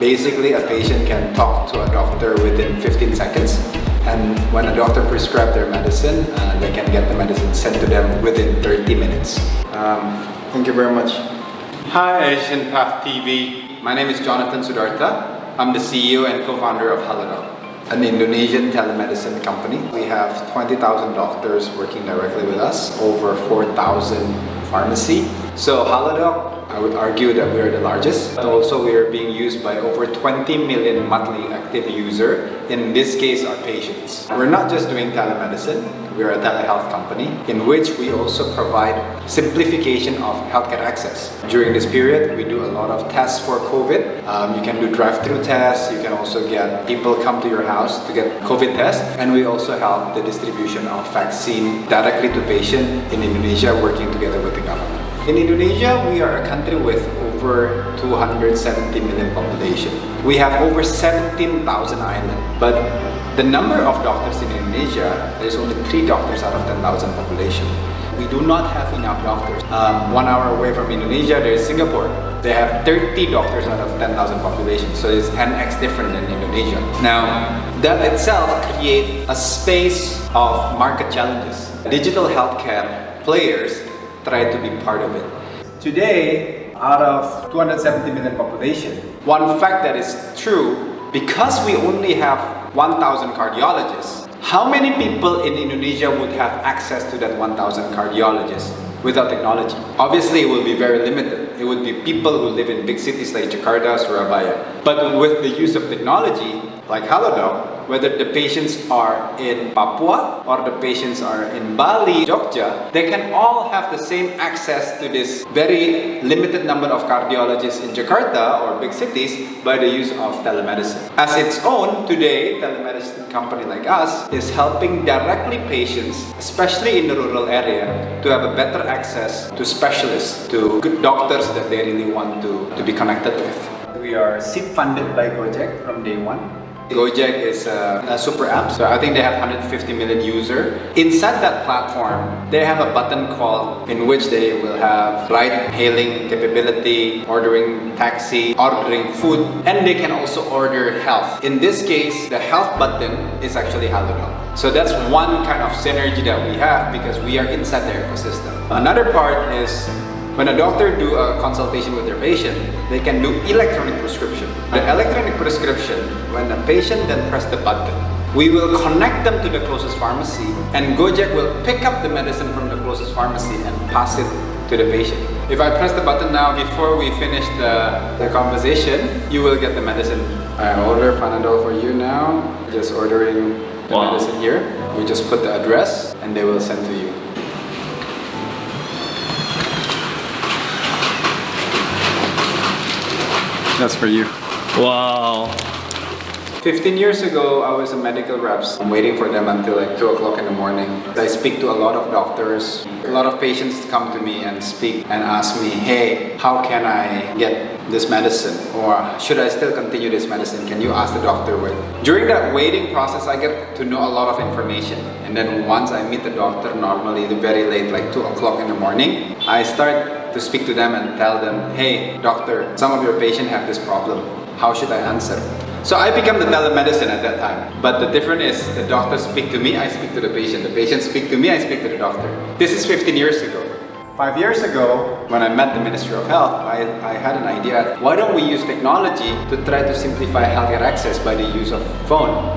Basically, a patient can talk to a doctor within 15 seconds. And when a doctor prescribes their medicine, they can get the medicine sent to them within 30 minutes. Thank you very much. Hi, ASEANPATH TV. My name is Jonathan Sudarta. I'm the CEO and co-founder of Halodoc, an Indonesian telemedicine company. We have 20,000 doctors working directly with us, over 4,000 pharmacy. So Halodoc, I would argue that we are the largest. Also, we are being used by over 20 million monthly active users. In this case, our patients. We're not just doing telemedicine. We are a telehealth company in which we also provide simplification of healthcare access. During this period, we do a lot of tests for COVID. You can do drive-through tests. You can also get people come to your house to get COVID tests. And we also help the distribution of vaccine directly to patients in Indonesia, working together with the government. In Indonesia, we are a country with over 270 million population. We have over 17,000 islands. But the number of doctors in Indonesia, there's only 3 doctors out of 10,000 population. We do not have enough doctors. 1 hour away from Indonesia, there is Singapore. They have 30 doctors out of 10,000 population. So it's 10x different than Indonesia. Now, that itself creates a space of market challenges. Digital healthcare players try to be part of it. Today, out of 270 million population, one fact that is true, because we only have 1,000 cardiologists, how many people in Indonesia would have access to that 1,000 cardiologists without technology? Obviously, it will be very limited. It would be people who live in big cities like Jakarta, Surabaya. But with the use of technology, like Halodoc, whether the patients are in Papua or the patients are in Bali, Jogja, they can all have the same access to this very limited number of cardiologists in Jakarta or big cities by the use of telemedicine. As its own, today, telemedicine company like us is helping directly patients, especially in the rural area, to have a better access to specialists, to good doctors that they really want to be connected with. We are seed funded by Gojek from day one. Gojek is a super app, so I think they have 150 million users. Inside that platform, they have a button called in which they will have ride-hailing capability, ordering taxi, ordering food, and they can also order health. In this case, the health button is actually Halodoc. So that's one kind of synergy that we have because we are inside their ecosystem. Another part is when a doctor do a consultation with their patient, they can do electronic prescription. The electronic prescription, when the patient then press the button, we will connect them to the closest pharmacy and Gojek will pick up the medicine from the closest pharmacy and pass it to the patient. If I press the button now before we finish the conversation, you will get the medicine. I order Panadol for you now. Just ordering the medicine here. We just put the address and they will send to you. That's for you. Wow. 15 years ago, I was a medical rep. I'm waiting for them until like 2 o'clock in the morning. I speak to a lot of doctors. A lot of patients come to me and speak and ask me, hey, how can I get this medicine? Or should I still continue this medicine? Can you ask the doctor what? During that waiting process, I get to know a lot of information. And then once I meet the doctor, normally very late, like 2 o'clock in the morning, I start to speak to them and tell them, hey, doctor, some of your patients have this problem. How should I answer? So I become the telemedicine at that time. But the difference is the doctor speak to me, I speak to the patient. The patient speak to me, I speak to the doctor. This is 15 years ago. 5 years ago, when I met the Ministry of Health, I had an idea. Why don't we use technology to try to simplify healthcare access by the use of phone?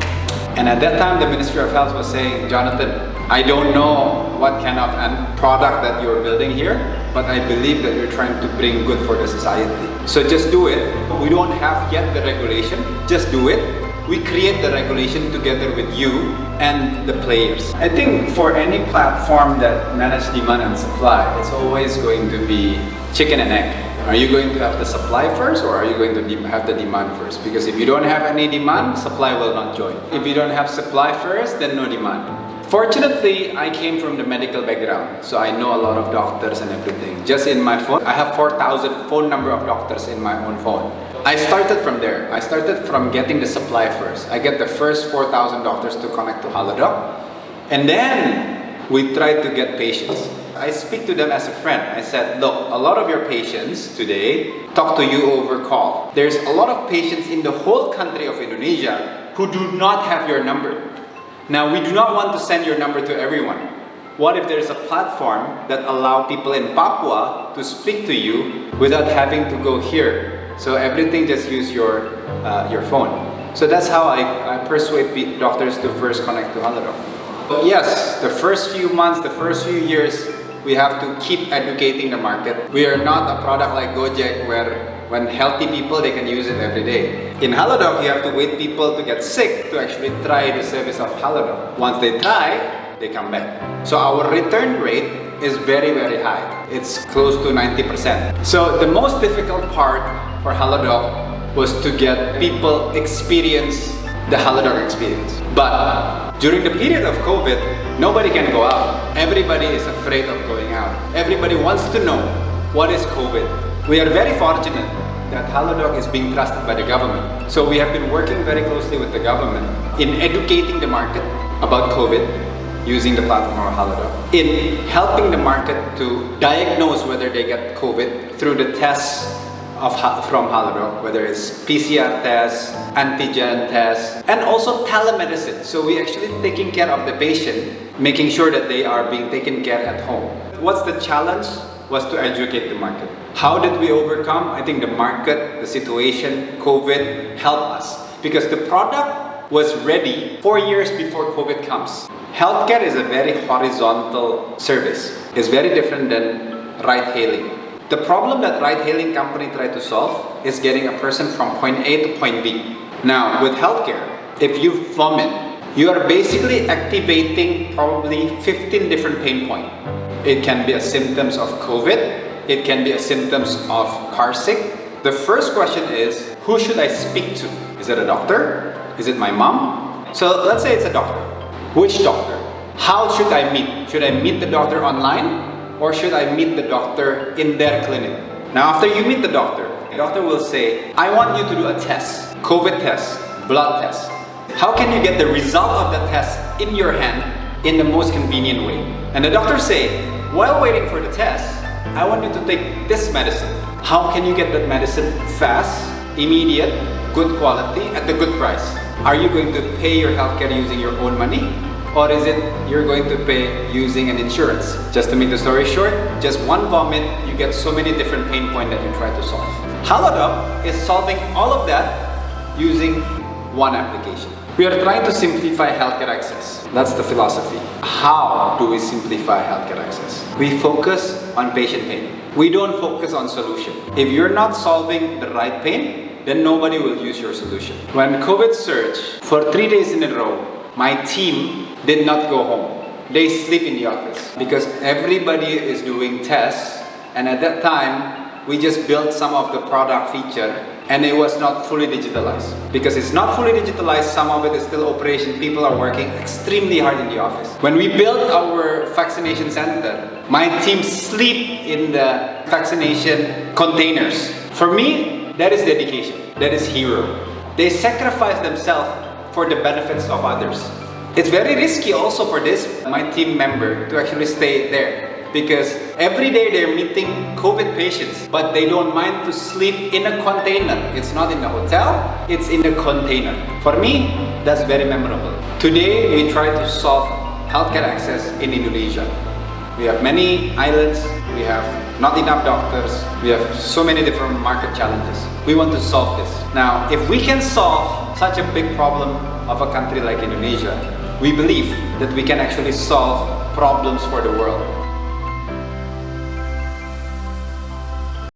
And at that time, the Ministry of Health was saying, Jonathan, I don't know what kind of product that you're building here, but I believe that you're trying to bring good for the society. So just do it. We don't have yet the regulation, just do it. We create the regulation together with you and the players. I think for any platform that manages demand and supply, it's always going to be chicken and egg. Are you going to have the supply first or are you going to have the demand first? Because if you don't have any demand, supply will not join. If you don't have supply first, then no demand. Fortunately, I came from the medical background, so I know a lot of doctors and everything. Just in my phone, I have 4,000 phone number of doctors in my own phone. I started from there. I started from getting the supply first. I get the first 4,000 doctors to connect to Halodoc, and then we tried to get patients. I speak to them as a friend. I said, look, a lot of your patients today talk to you over call. There's a lot of patients in the whole country of Indonesia who do not have your number. Now, we do not want to send your number to everyone. What if there's a platform that allows people in Papua to speak to you without having to go here? So everything just use your phone. So that's how I persuade doctors to first connect to Halodoc. Yes, the first few months, the first few years, we have to keep educating the market. We are not a product like Gojek where when healthy people, they can use it every day. In Halodoc, you have to wait people to get sick to actually try the service of Halodoc. Once they try, they come back. So our return rate is very, very high. It's close to 90%. So the most difficult part for Halodoc was to get people experience the Halodoc experience. But during the period of COVID, nobody can go out. Everybody is afraid of going out. Everybody wants to know what is COVID. We are very fortunate that Halodoc is being trusted by the government. So we have been working very closely with the government in educating the market about COVID using the platform of Halodoc, in helping the market to diagnose whether they get COVID through the tests from Halodoc, whether it's PCR tests, antigen tests, and also telemedicine. So we actually taking care of the patient, making sure that they are being taken care at home. What's the challenge? Was to educate the market. How did we overcome? I think the market, the situation, COVID helped us because the product was ready 4 years before COVID comes. Healthcare is a very horizontal service. It's very different than ride-hailing. The problem that ride-hailing company try to solve is getting a person from point A to point B. Now, with healthcare, if you vomit, you are basically activating probably 15 different pain points. It can be a symptoms of COVID. It can be a symptoms of car sick. The first question is, who should I speak to? Is it a doctor? Is it my mom? So let's say it's a doctor. Which doctor? How should I meet? Should I meet the doctor online? Or should I meet the doctor in their clinic? Now after you meet the doctor will say, I want you to do a test, COVID test, blood test. How can you get the result of the test in your hand in the most convenient way? And the doctor say, while waiting for the test, I want you to take this medicine. How can you get that medicine fast, immediate, good quality, at a good price? Are you going to pay your healthcare using your own money? Or is it you're going to pay using an insurance? Just to make the story short, just one vomit, you get so many different pain points that you try to solve. Halodoc is solving all of that using one application. We are trying to simplify healthcare access. That's the philosophy. How do we simplify healthcare access? We focus on patient pain. We don't focus on solution. If you're not solving the right pain, then nobody will use your solution. When COVID surged, for 3 days in a row, my team did not go home. They sleep in the office because everybody is doing tests, and at that time, we just built some of the product feature and it was not fully digitalized. Because it's not fully digitalized, some of it is still operation. People are working extremely hard in the office. When we built our vaccination center, my team sleep in the vaccination containers. For me, that is dedication. That is hero. They sacrifice themselves for the benefits of others. It's very risky also for my team member to actually stay there. Because every day they're meeting COVID patients, but they don't mind to sleep in a container. It's not in a hotel, it's in a container. For me, that's very memorable. Today, we try to solve healthcare access in Indonesia. We have many islands, we have not enough doctors, we have so many different market challenges. We want to solve this. Now, if we can solve such a big problem of a country like Indonesia, we believe that we can actually solve problems for the world.